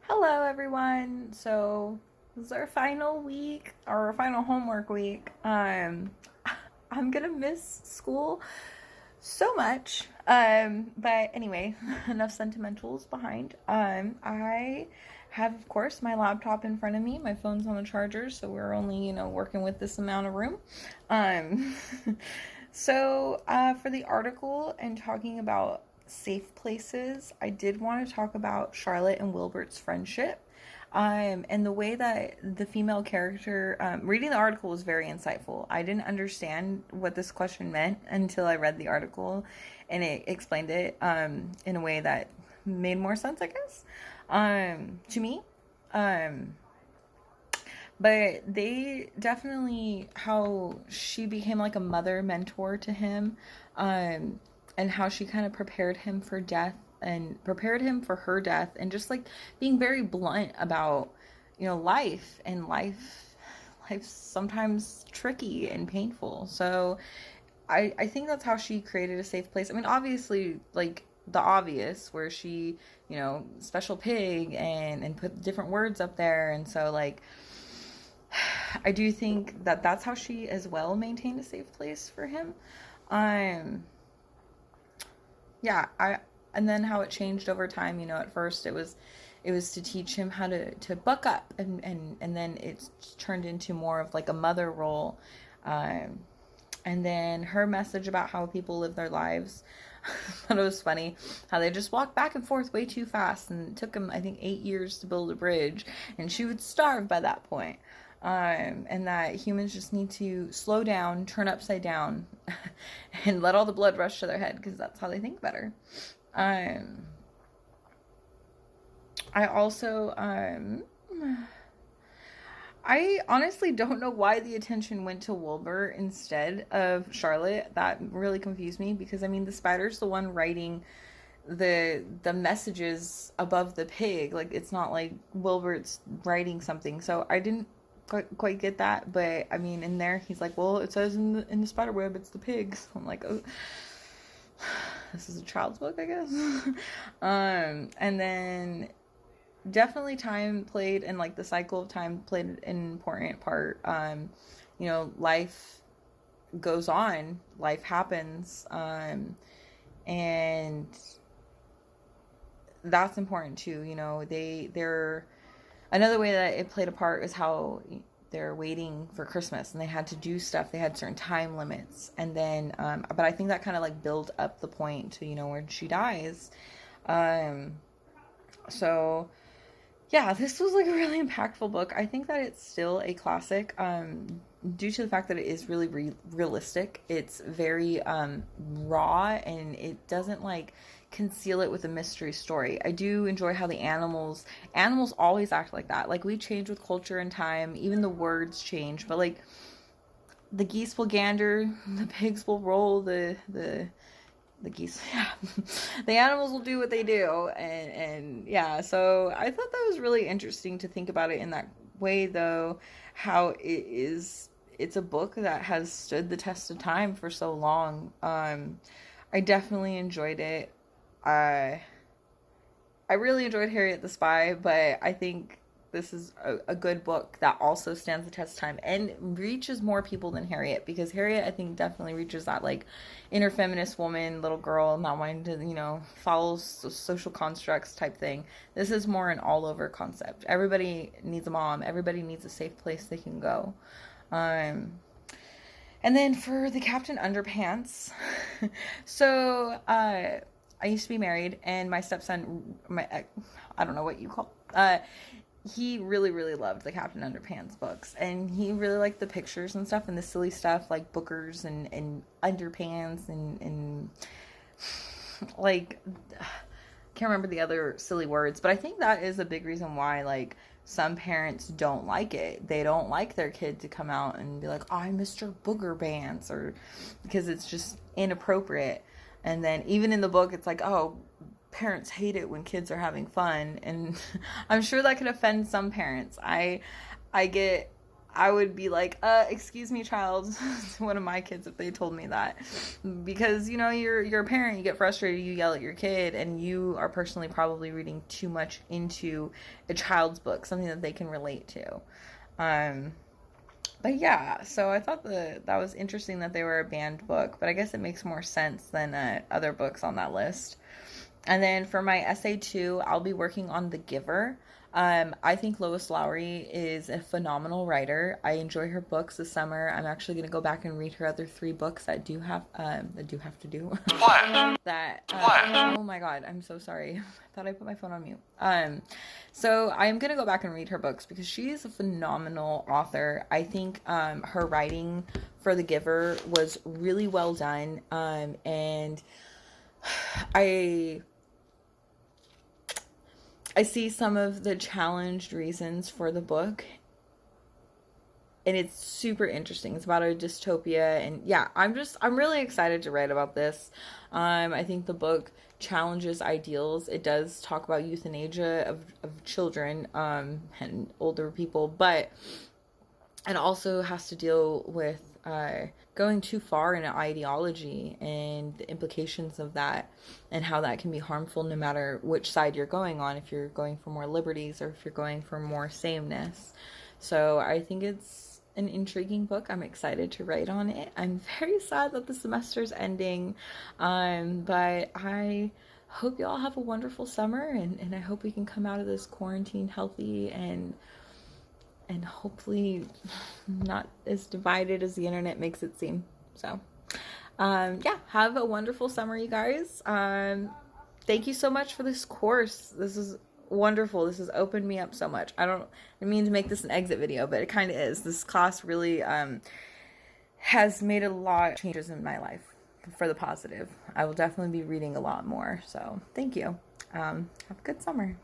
Hello, everyone. So this is our final week, our final homework week. I'm gonna miss school so much. But anyway, enough sentimentals behind. I have, of course, my laptop in front of me. My phone's on the charger, so we're only, working with this amount of room. Um, for the article and talking about safe places, I did want to talk about Charlotte and Wilbert's friendship. And the way that the female character, reading the article was very insightful. I didn't understand what this question meant until I read the article and it explained it in a way that made more sense, I guess, to me. Um, but they definitely, how she became like a mother mentor to him, um, and how she kind of prepared him for death and prepared him for her death, and just like being very blunt about, life and life's sometimes tricky and painful. So I think that's how she created a safe place. I mean, obviously, like the obvious, where she, special pig and put different words up there. And so, like, I do think that that's how she as well maintained a safe place for him. Um, yeah, and then how it changed over time. At first it was to teach him how to buck up, and then it's turned into more of like a mother role. Um, and then her message about how people live their lives. I thought it was funny how they just walked back and forth way too fast, and it took them, I think, 8 years to build a bridge, and she would starve by that point. And that humans just need to slow down, turn upside down, and let all the blood rush to their head because that's how they think better. Um, I also I honestly don't know why the attention went to Wilbur instead of Charlotte. That really confused me because I mean the spider's the one writing the messages above the pig. Like it's not like Wilbert's writing something. So I didn't quite get that, but I mean in there he's like, well, it says in the spider web it's the pigs. I'm like, oh, this is a child's book, I guess. And then definitely time played, and like the cycle of time played an important part. Life goes on, life happens, and that's important too. They're another way that it played a part is how they're waiting for Christmas and they had to do stuff. They had certain time limits, and then, but I think that kind of like build up the point to when she dies. Um, so yeah, this was like a really impactful book. I think that it's still a classic, due to the fact that it is really realistic. It's very raw, and it doesn't like conceal it with a mystery story. I do enjoy how the animals always act like that. Like we change with culture and time, even the words change, but like the geese will gander, the pigs will roll, the geese, yeah, the animals will do what they do, and yeah. So I thought that was really interesting to think about it in that way, though, how it's a book that has stood the test of time for so long. I definitely enjoyed it. I really enjoyed Harriet the Spy, but I think this is a good book that also stands the test of time and reaches more people than Harriet, because Harriet, I think, definitely reaches that like inner feminist woman, little girl, not wanting to, follow social constructs type thing. This is more an all over concept. Everybody needs a mom, everybody needs a safe place they can go. Um, and then for the Captain Underpants, so I used to be married, and my stepson, I don't know what you call, he really, really loved the Captain Underpants books, and he really liked the pictures and stuff and the silly stuff like bookers and underpants and like, can't remember the other silly words, but I think that is a big reason why like some parents don't like it. They don't like their kid to come out and be like, I'm Mr. Booger Pants, or because it's just inappropriate. And then even in the book, it's like, oh, parents hate it when kids are having fun, and I'm sure that could offend some parents. I get I would be like, excuse me, child, to one of my kids if they told me that. Because, you know, you're a parent, you get frustrated, you yell at your kid, and you are personally probably reading too much into a child's book, something that they can relate to. Um, but yeah, so I thought that was interesting that they were a banned book, but I guess it makes more sense than other books on that list. And then for my essay two, I'll be working on The Giver. I think Lois Lowry is a phenomenal writer. I enjoy her books this summer. I'm actually going to go back and read her other three books that do have to do oh my god, I'm so sorry. I thought I put my phone on mute. So I am going to go back and read her books because she's a phenomenal author. I think her writing for The Giver was really well done, and I see some of the challenged reasons for the book, and it's super interesting. It's about a dystopia, and yeah, I'm really excited to write about this. I think the book challenges ideals. It does talk about euthanasia of children, and older people, but it also has to deal with going too far in an ideology and the implications of that, and how that can be harmful no matter which side you're going on, if you're going for more liberties or if you're going for more sameness. So I think it's an intriguing book. I'm excited to write on it. I'm very sad that the semester's ending, but I hope you all have a wonderful summer, and I hope we can come out of this quarantine healthy and hopefully not as divided as the internet makes it seem. So, yeah, have a wonderful summer, you guys. Thank you so much for this course. This is wonderful. This has opened me up so much. I mean to make this an exit video, but it kind of is. This class really has made a lot of changes in my life for the positive. I will definitely be reading a lot more. So, thank you. Have a good summer.